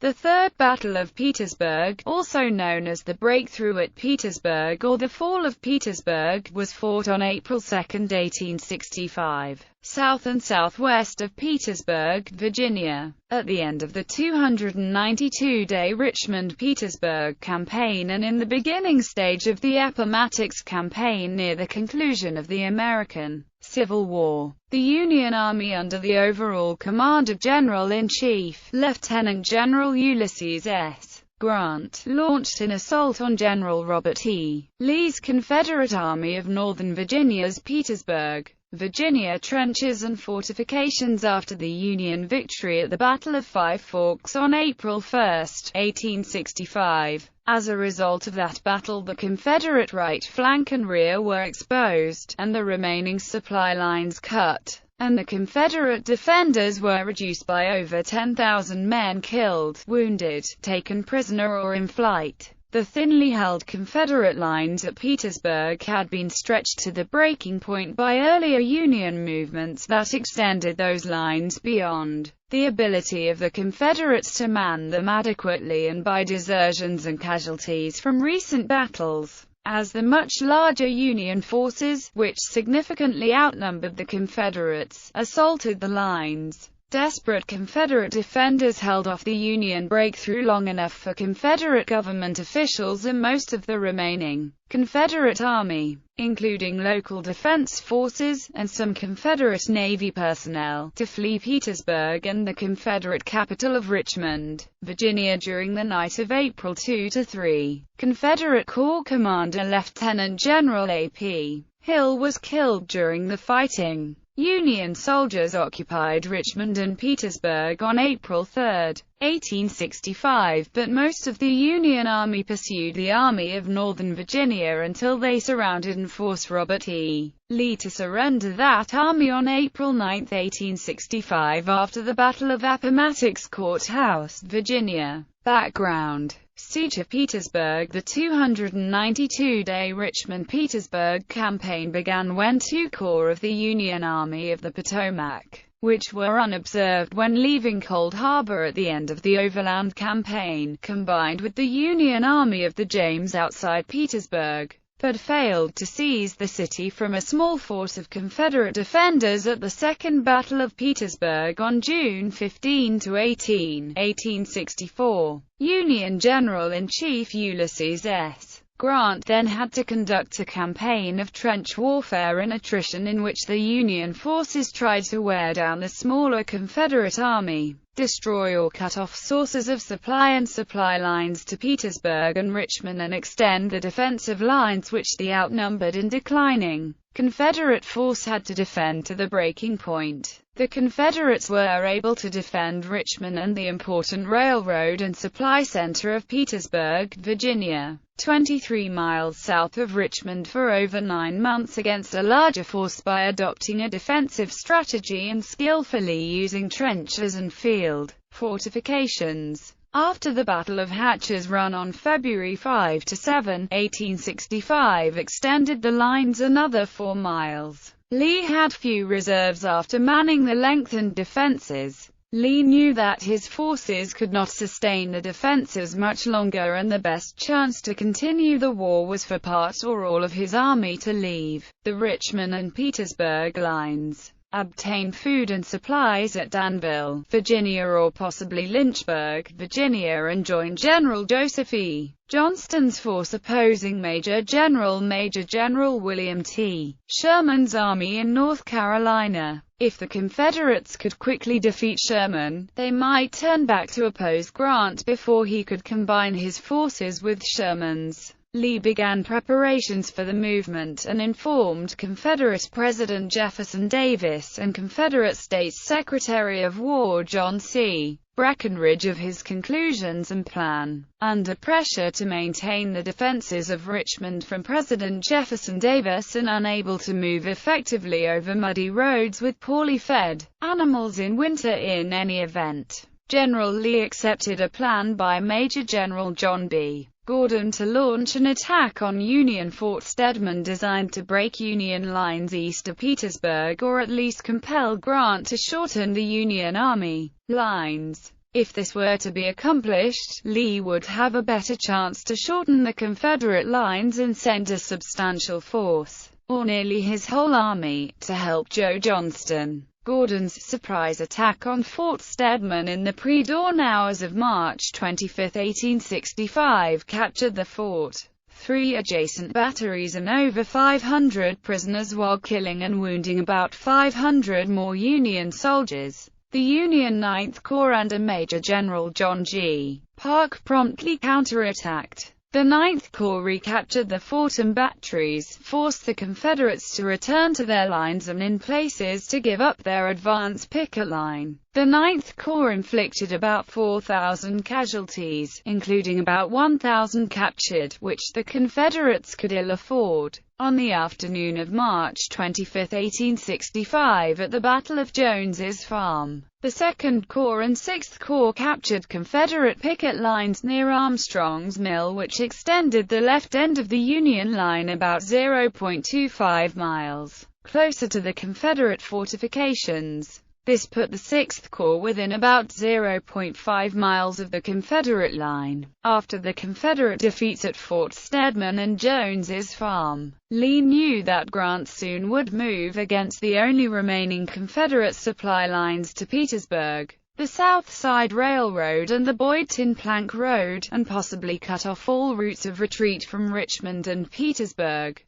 The Third Battle of Petersburg, also known as the Breakthrough at Petersburg or the Fall of Petersburg, was fought on April 2, 1865, south and southwest of Petersburg, Virginia. At the end of the 292-day Richmond-Petersburg Campaign and in the beginning stage of the Appomattox Campaign near the conclusion of the American Civil War, the Union Army under the overall command of General-in-Chief, Lieutenant General Ulysses S. Grant, launched an assault on General Robert E. Lee's Confederate Army of Northern Virginia's Petersburg, Virginia trenches and fortifications after the Union victory at the Battle of Five Forks on April 1, 1865. As a result of that battle, the Confederate right flank and rear were exposed, and the remaining supply lines cut, and the Confederate defenders were reduced by over 10,000 men killed, wounded, taken prisoner or in flight. The thinly held Confederate lines at Petersburg had been stretched to the breaking point by earlier Union movements that extended those lines beyond the ability of the Confederates to man them adequately, and by desertions and casualties from recent battles. As the much larger Union forces, which significantly outnumbered the Confederates, assaulted the lines, desperate Confederate defenders held off the Union breakthrough long enough for Confederate government officials and most of the remaining Confederate Army, including local defense forces, and some Confederate Navy personnel, to flee Petersburg and the Confederate capital of Richmond, Virginia during the night of April 2–3. Confederate Corps Commander Lieutenant General A.P. Hill was killed during the fighting. Union soldiers occupied Richmond and Petersburg on April 3, 1865, but most of the Union Army pursued the Army of Northern Virginia until they surrounded and forced Robert E. Lee to surrender that army on April 9, 1865 after the Battle of Appomattox Courthouse, Virginia. Background: Siege of Petersburg. The 292-day Richmond-Petersburg campaign began when two corps of the Union Army of the Potomac, which were unobserved when leaving Cold Harbor at the end of the Overland Campaign, combined with the Union Army of the James outside Petersburg, but failed to seize the city from a small force of Confederate defenders at the Second Battle of Petersburg on June 15–18, 1864. Union General-in-Chief Ulysses S. Grant then had to conduct a campaign of trench warfare and attrition in which the Union forces tried to wear down the smaller Confederate Army, destroy or cut off sources of supply and supply lines to Petersburg and Richmond, and extend the defensive lines which the outnumbered and declining Confederate force had to defend to the breaking point. The Confederates were able to defend Richmond and the important railroad and supply center of Petersburg, Virginia, 23 miles south of Richmond, for over 9 months against a larger force by adopting a defensive strategy and skillfully using trenches and field fortifications. After the Battle of Hatcher's Run on February 5–7, 1865 extended the lines another 4 miles. Lee had few reserves after manning the lengthened defenses. Lee knew that his forces could not sustain the defenses much longer, and the best chance to continue the war was for part or all of his army to leave the Richmond and Petersburg lines, obtain food and supplies at Danville, Virginia, or possibly Lynchburg, Virginia, and join General Joseph E. Johnston's force opposing Major General William T. Sherman's army in North Carolina. If the Confederates could quickly defeat Sherman, they might turn back to oppose Grant before he could combine his forces with Sherman's. Lee began preparations for the movement and informed Confederate President Jefferson Davis and Confederate States Secretary of War John C. Breckinridge of his conclusions and plan. Under pressure to maintain the defenses of Richmond from President Jefferson Davis, and unable to move effectively over muddy roads with poorly fed animals in winter in any event, General Lee accepted a plan by Major General John B. Gordon to launch an attack on Union Fort Stedman designed to break Union lines east of Petersburg, or at least compel Grant to shorten the Union Army lines. If this were to be accomplished, Lee would have a better chance to shorten the Confederate lines and send a substantial force, or nearly his whole army, to help Joe Johnston. Gordon's surprise attack on Fort Stedman in the pre-dawn hours of March 25, 1865, captured the fort, 3 adjacent batteries and over 500 prisoners while killing and wounding about 500 more Union soldiers. The Union Ninth Corps under Major General John G. Parke promptly counterattacked. The Ninth Corps recaptured the fort and batteries, forced the Confederates to return to their lines and in places to give up their advance picket line. The Ninth Corps inflicted about 4,000 casualties, including about 1,000 captured, which the Confederates could ill afford. On the afternoon of March 25, 1865, at the Battle of Jones's Farm, the Second Corps and Sixth Corps captured Confederate picket lines near Armstrong's Mill, which extended the left end of the Union line about 0.25 miles closer to the Confederate fortifications. This put the Sixth Corps within about 0.5 miles of the Confederate line. After the Confederate defeats at Fort Stedman and Jones's Farm, Lee knew that Grant soon would move against the only remaining Confederate supply lines to Petersburg, the South Side Railroad and the Boydton Plank Road, and possibly cut off all routes of retreat from Richmond and Petersburg.